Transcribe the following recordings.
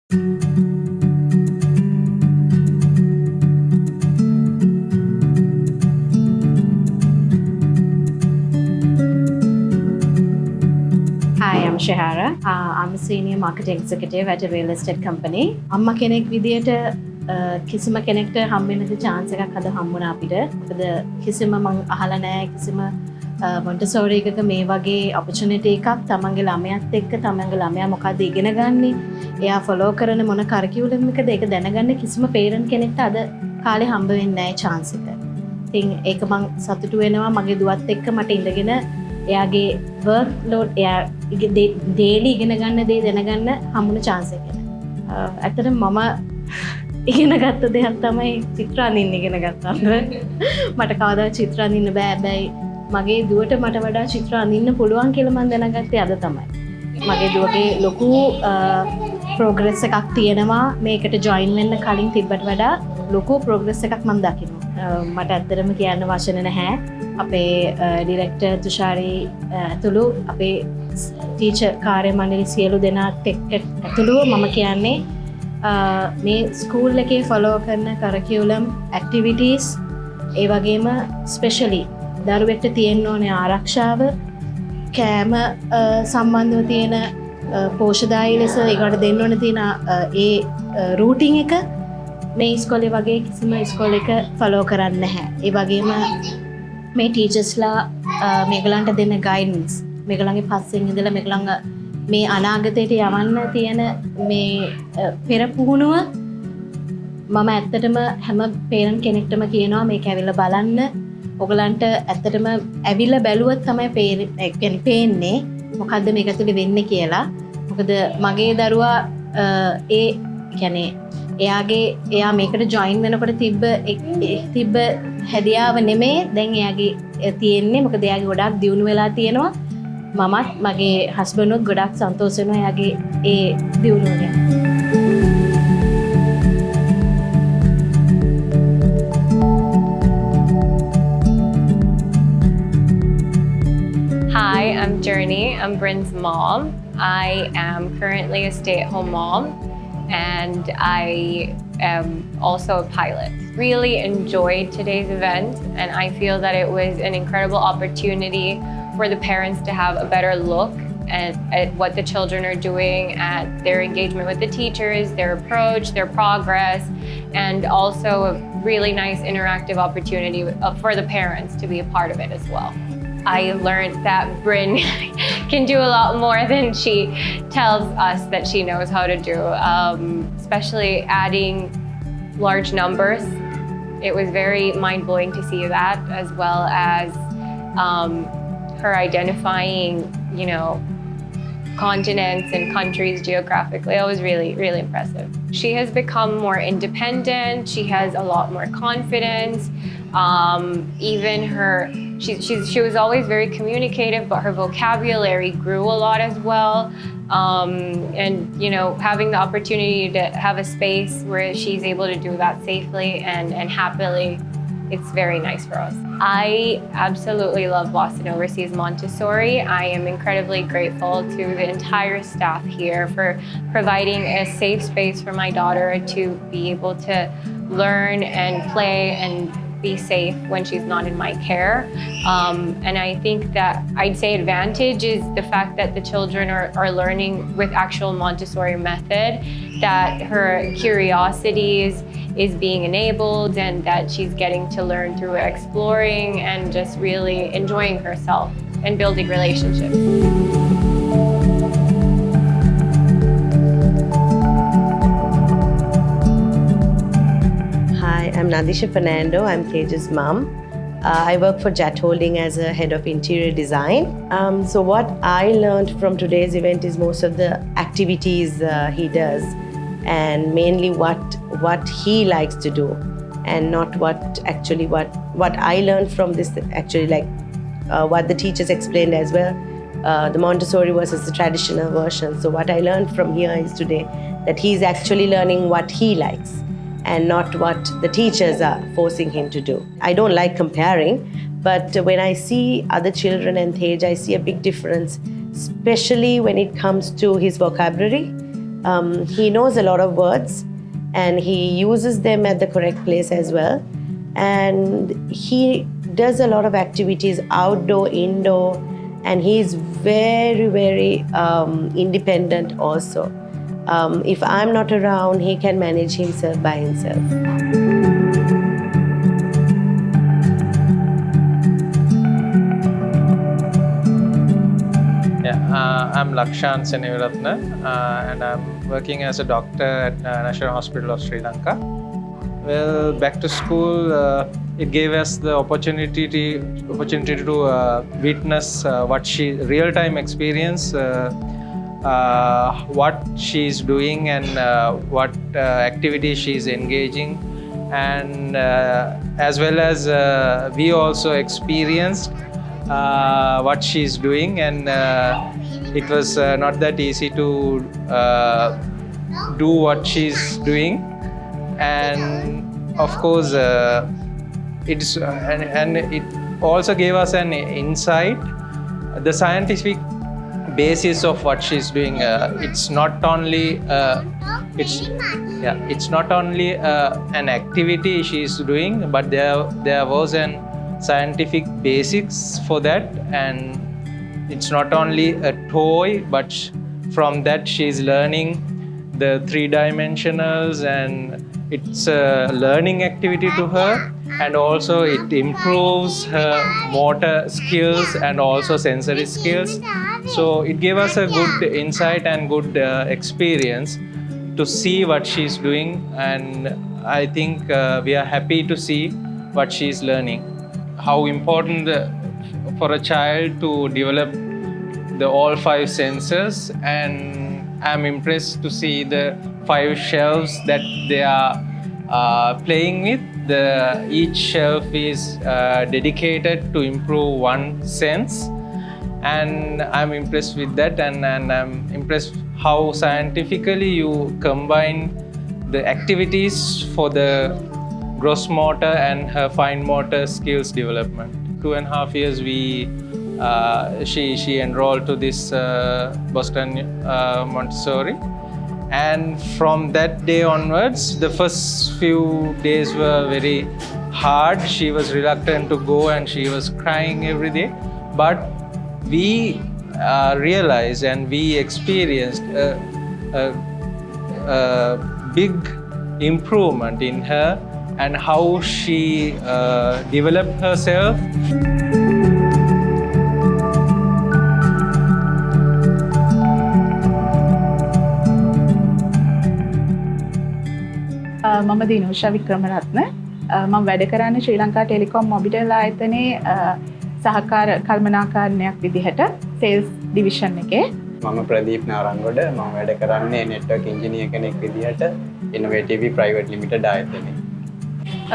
Hi, I'm Shahara. I'm a senior marketing executive at a real estate company. අම්මා කෙනෙක් විදියට කිසිම කෙනෙක්ට හම්බෙන්න chance එකක් අද හම්බුණා අපිට. මොකද කිසිම මං අහලා නැහැ කිසිම මොන්ටසෝරි එකක මේ වගේ opportunity එකක් තමන්ගේ ළමයාත් එක්ක තමන්ගේ ළමයා මොකද්ද ඉගෙන ගන්නෙ, එයා follow කරන මොන curriculum එකද ඒක දැනගන්න කිසිම parent කෙනෙක්ට අද කාලේ හම්බ වෙන්නේ නැහැ chance එක. ඉතින් ඒක මං සතුටු වෙනවා මගේ දුවත් එක්ක මට ඉඳගෙන එයාගේ work load එයා daily ඉගෙන ගන්න දේ දැනගන්න හම්බුන chance එක. ඇත්තටම මම ඉගෙන ගත්ත දෙයක් තමයි චිත්‍ර අඳින්න ඉගෙන ගත්තාම. මට කවදාවත් චිත්‍ර අඳින්න බෑ. හැබැයි මගේ දුවට මට වඩා චිත්‍ර අඳින්න පුළුවන් කියලා මම දැනගත්තේ අද තමයි. මගේ දුවගේ ලොකු progress එකක් තියෙනවා මේකට join වෙන්න කලින් තිබ්බට වඩා ලොකු progress එකක් මම දකිනවා. මට ඇත්තටම කියන්න වචන නැහැ. අපේ ඩිරෙක්ටර් තුෂාරි ඇතුළු අපේ ටීචර් කාර්ය මණ්ඩලය සියලු දෙනාත් එක්ක ඇතුළු මම කියන්නේ මේ ස්කූල් එකේ ෆලෝ කරන කරකියුලම් ඇක්ටිවිටීස් ඒ වගේම ස්පෙෂලි දරුවෙක්ට තියෙන්න ඕනේ ආරක්ෂාව කෑම සම්බන්ධව තියෙන පෝෂදායී ලෙස ඒකට දෙන්න ඕනේ තියෙන ඒ රූටින් එක මේ ඉස්කෝලේ වගේ කිසිම ඉස්කෝලේක ෆලෝ කරන්නේ නැහැ. ඒ වගේම මේ ටීචර්ස්ලා මේගොල්ලන්ට දෙන ගයිඩන්ස් මේගොල්ලන්ගේ පස්සෙන් ඉඳලා මේගොල්ලන් මේ අනාගතයට යවන්න තියෙන මේ පෙර පුහුණුව මම ඇත්තටම හැම පේරන්ට් කෙනෙක්ටම කියනවා මේක ඇවිල්ලා බලන්න. ඔයගලන්ට ඇත්තටම ඇවිල්ලා බැලුවොත් තමයි පේන්නේ මොකද්ද මේක ඇතුලේ වෙන්නේ කියලා. මොකද මගේ දරුවා ඒ කියන්නේ එයා මේකට ජොයින් වෙනකොට තිබ්බ හැදියාව නෙමේ දැන් එයාගේ තියෙන්නේ. මොකද එයාගේ ගොඩාක් දියුණු වෙලා තියෙනවා. මමත් මගේ හස්බන්ඩ්වත් ගොඩාක් සන්තෝෂ වෙනවා එයාගේ ඒ දියුණුව ගැන. Hi, I'm Journey. I'm Bryn's mom. I am currently a stay-at-home mom and I am also a pilot. Really enjoyed today's event and I feel that it was an incredible opportunity for the parents to have a better look at what the children are doing, at their engagement with the teachers, their approach, their progress, and also a really nice interactive opportunity for the parents to be a part of it as well. I learned that Bryn can do a lot more than she tells us that she knows how to do, especially adding large numbers. It was very mind-blowing to see that, as well as her identifying, continents and countries geographically. It was really, really impressive. She has become more independent. She has a lot more confidence. Even she was always very communicative, but her vocabulary grew a lot as well. And having the opportunity to have a space where she's able to do that safely and happily, it's very nice for us. I absolutely love Boston Overseas Montessori. I am incredibly grateful to the entire staff here for providing a safe space for my daughter to be able to learn and play and be safe when she's not in my care. And I think that I'd say advantage is the fact that the children are learning with actual Montessori method, that her curiosities is being enabled and that she's getting to learn through exploring and just really enjoying herself and building relationships. I'm Nadisha Fernando. I'm Tej's mom. I work for Jet Holding as a head of interior design. So what I learned from today's event is most of the activities he does, and mainly what he likes to do, and not what I learned from this actually what the teachers explained as well. The Montessori versus the traditional version. So what I learned from here is today that he's actually learning what he likes and not what the teachers are forcing him to do. I don't like comparing, but when I see other children and Tej, I see a big difference, especially when it comes to his vocabulary. He knows a lot of words and he uses them at the correct place as well. And he does a lot of activities outdoor, indoor, and he is very, very independent also. If I'm not around, he can manage himself by himself. I'm Lakshan Seneviratna and I'm working as a doctor at National Hospital of Sri Lanka. Well, back to school, it gave us the opportunity to witness real-time experience, what she's doing and what activities she's engaging, and as well as we also experienced what she's doing, and it was not that easy to do what she's doing. And of course it's and it also gave us an insight, the scientific basis of what she's doing. It's not only it's not only an activity she's doing, but there was an scientific basics for that, and it's not only a toy, but from that she's learning the 3-dimensionals, and it's a learning activity to her, and also it improves her motor skills and also sensory skills. So it gave us a good insight and good experience to see what she's doing, and I think we are happy to see what she's learning. How important for a child to develop all 5 senses, and I'm impressed to see the 5 shelves that they are playing with. Each shelf is dedicated to improve one sense, and I'm impressed with that, and I'm impressed how scientifically you combine the activities for the gross motor and her fine motor skills development. 2.5 years she enrolled to this Boston Montessori, and from that day onwards, the first few days were very hard. She was reluctant to go and she was crying every day, but we realized and we experienced a big improvement in her and how she developed herself. මම දිනෝෂා වික්‍රමරත්න. මම වැඩ කරන්නේ ශ්‍රී Lanka Telecom Mobitel ආයතනයේ සහකාර කළමනාකාරණයක් විදිහට sales division එකේ. මම ප්‍රදීප් නාරංගොඩ. මම වැඩ කරන්නේ නෙට්වර්ක් ඉංජිනියර් කෙනෙක් විදිහට ඉනොවේටිව් ප්‍රයිවට් ලිමිටඩ් ආයතනයේ.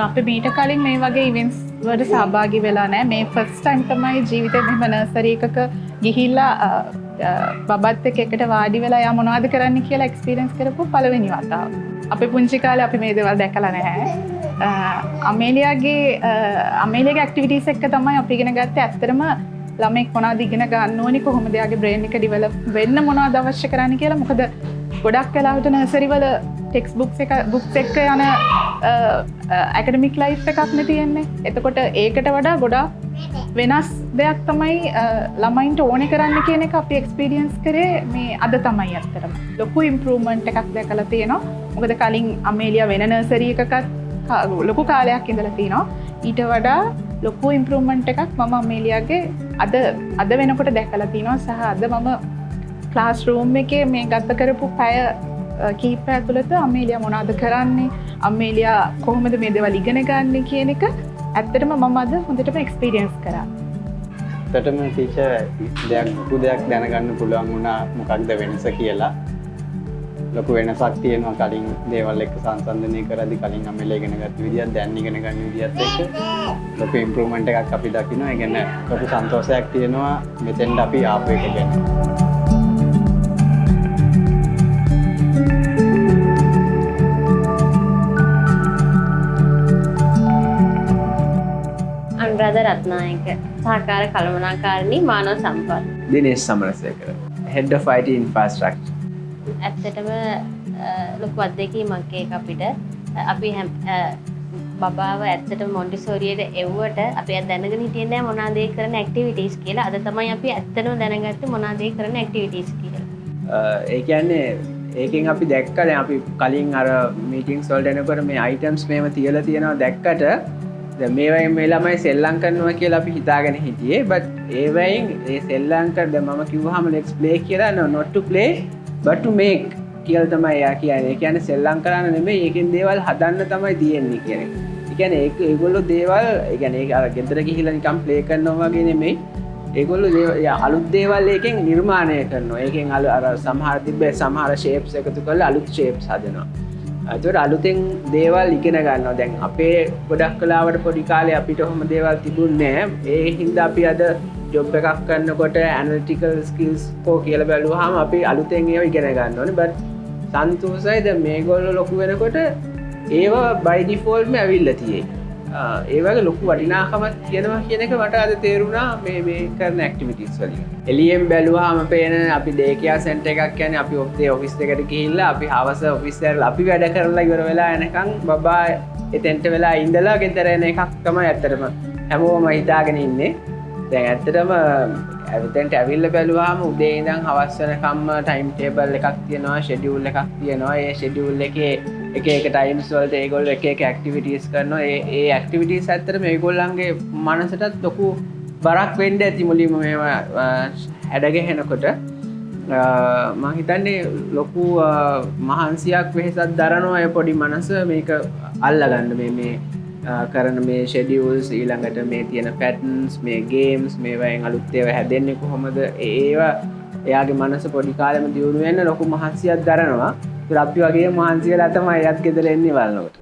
අපි මීට කලින් මේ වගේ ඉවෙන්ට්ස් වලට සහභාගී වෙලා නැහැ. මේ ෆස්ට් ටයිම් තමයි ජීවිතේ මෙහෙම නර්සරි එකක ගිහිල්ලා බබත් එක්ක එකට වාඩි වෙලා යා මොනවද කරන්න කියලා එක්ස්පීරියන්ස් කරපු පළවෙනි වතාව. අපි පුංචි කාලේ අපි මේ දේවල් දැකලා නැහැ. අමේලියාගේ ඇක්ටිවිටීස් එක තමයි අපි ඉගෙන ගත්තේ. ඇත්තටම ළමෙක් මොනවද ඉගෙන ගන්න ඕනි, කොහොමද යාගේ බ්‍රේන් එක ඩිවෙලොප් වෙන්න, මොනවද අවශ්‍ය කරන්නේ කියලා. මොකද ගොඩක් වෙලාවට නර්සරි වල ටෙක්ස්ට් බුක්ස් එක යන ඇකඩමික් ලයිෆ් එකක් නේ තියෙන්නේ. එතකොට ඒකට වඩා ගොඩක් වෙනස් දෙයක් තමයි ළමයින්ට ඕනේ කරන්න කියන එක අපි එක්ස්පීරියන්ස් කරේ මේ අද තමයි. ඇත්තටම ලොකු ඉම්ප්‍රූව්මන්ට් එකක් දැකලා තියෙනවා. මොකද කලින් අමේලියා වෙන නර්සරි එකකත් ලොකු කාලයක් ඉඳලා තිනවා. ඊට වඩා ලොකු ඉම්ප්‍රූව්මන්ට් එකක් මම අමේලියාගේ අද වෙනකොට දැකලා තිනවා. සහ අද මම ක්ලාස් රූම් එකේ මේ ගත කරපු පැය කීපය ඇතුළත අමේලියා මොනවද කරන්නේ, අමේලියා කොහොමද මේ දේවල් ඉගෙන ගන්න කියන එක ඇත්තටම මම අද හොඳටම එක්ස්පීරියන්ස් කරා. ඇත්තටම ටීචර් ලොකු දෙයක් දැනගන්න පුළුවන් වුණා මොකක්ද වෙනස කියලා. ලොකු වෙනසක් තියෙනවා කලින් දේවල් එක්ක සංසන්දනය කරද්දී කලින් අමේලියා ඉගෙන ගත්ත විදිහත් දැන් ඉගෙන ගන්න විදිහත් එක්ක ලොකු ඉම්ප්‍රූව්මන්ට් එකක් අපි දකිනවා. ඒ කියන්නේ ලොකු සන්තෝෂයක් තියෙනවා මෙතෙන්ට අපි ආපු එක ගැන. අනුරාධ රත්නායක, සහකාර කළමනාකාරණී මානව සම්පත්. Dinesh Samarasekaran, Head of IT Infrastructure. ඇත්තටම ලොකු අත්දැකීමක් ඒක අපිට. අපි බබාව ඇත්තට මොන්ටිසෝරියට එව්වට අපි දැනගෙන හිටියේ නැහැ මොනවාද ඒ කරන ඇක්ටිවිටීස් කියලා. අද තමයි අපි ඇත්තටම දැනගත්තේ මොනවාද ඒ කරන ඇක්ටිවිටීස් කියලා. ඒ කියන්නේ ඒකෙන් අපි දැක්ක දැන් අපි කලින් අර මීටින්ග්ස් වලට එනකොට මේ අයිටම්ස් මේව තියලා තියෙනවා දැක්කට දැන් මේවයින් මේ ළමයි සෙල්ලම් කරනවා කියලා අපි හිතාගෙන හිටියේ but ඒවයින් ඒ සෙල්ලම් කර දැන් මම කිව්වහම let's play කියලා no not to play but to make කියලා තමයි එයා කියන්නේ. ඒ කියන්නේ සෙල්ලම් කරන්න නෙමෙයි ඒකෙන් දේවල් හදන්න තමයි තියෙන්නේ කියන එක. ඒ කියන්නේ ඒගොල්ලෝ දේවල් ඒ කියන්නේ ඒක අර ගෙදර ගිහිල්ලා නිකන් ප්ලේ කරනවා වගේ නෙමෙයි. ඒගොල්ලෝ අලුත් දේවල් එකෙන් නිර්මාණය කරනවා. ඒකෙන් අර සමහර තිබ්බේ සමහර ෂේප්ස් එකතු කරලා අලුත් ෂේප්ස් හදනවා. ඒතකොට අලුතෙන් දේවල් ඉගෙන ගන්නවා. දැන් අපේ ගොඩක් කලාවට පොඩි කාලේ අපිට ඔහොම දේවල් තිබුණේ නැහැ. ඒ හින්දා අපි අද ජොබ් එකක් කරනකොට ඇනලිටිකල් ස්කිල්ස් කියලා බැලුවාම අපි අලුතෙන් ඒවා ඉගෙන ගන්න ඕනේ. බට් සන්තෝෂයි දැන් මේගොල්ලෝ ලොකු වෙනකොට ඒවා by default මේ ඇවිල්ලා තියෙයි. ඒ වගේ ලොකු වටිනාකමක් තියෙනවා කියන එක මට අද තේරුණා මේ කරන ඇක්ටිවිටීස් වලින්. එළියෙන් බැලුවාම පේන අපි ඩේ කෙයාර් සෙන්ටර් එකක් කියන්නේ අපි ඔෆිස් එකට ගිහිල්ලා අපි හවස ඔෆිස් එකේ අපි වැඩ කරලා ඉවර වෙලා එනකන් බබා එතෙන්ට වෙලා ඉඳලා ගෙදර එන එකක් තමයි ඇත්තටම හැමෝම හිතාගෙන ඉන්නේ. දැන් ඇත්තටම එතෙන්ට ඇවිල්ලා බැලුවාම උදේ ඉඳන් හවස වෙනකම්ම ටයිම් ටේබල් එකක් තියෙනවා, ෂෙඩියුල් එකක් තියෙනවා. ඒ ෂෙඩියුල් එකේ එක ටයිම්ස් වලට ඒගොල්ලෝ එක ඇක්ටිවිටීස් කරනවා. ඒ ඇක්ටිවිටීස් ඇත්තටම මේගොල්ලන්ගේ මනසටත් ලොකු බරක් වෙන්න ඇති මුලින්ම මේවා හැඩගැහෙනකොට. මම හිතන්නේ ලොකු මහන්සියක් වෙහෙසක් දරනවා ඒ පොඩි මනස මේක අල්ලගන්න මේ කරන මේ ෂෙඩියුල්ස් ඊළඟට මේ තියෙන පැටර්න්ස් මේ ගේම්ස් මේවායින් අලුත් ඒවා හැදෙන්නේ කොහොමද ඒවා එයාගේ මනස පොඩි කාලෙම දියුණු වෙන්න ලොකු මහන්සියක් දරනවා. අපි වගේ මහන්සි වෙලා තමයි එයත් ගෙදර එන්නේ බලනකොට.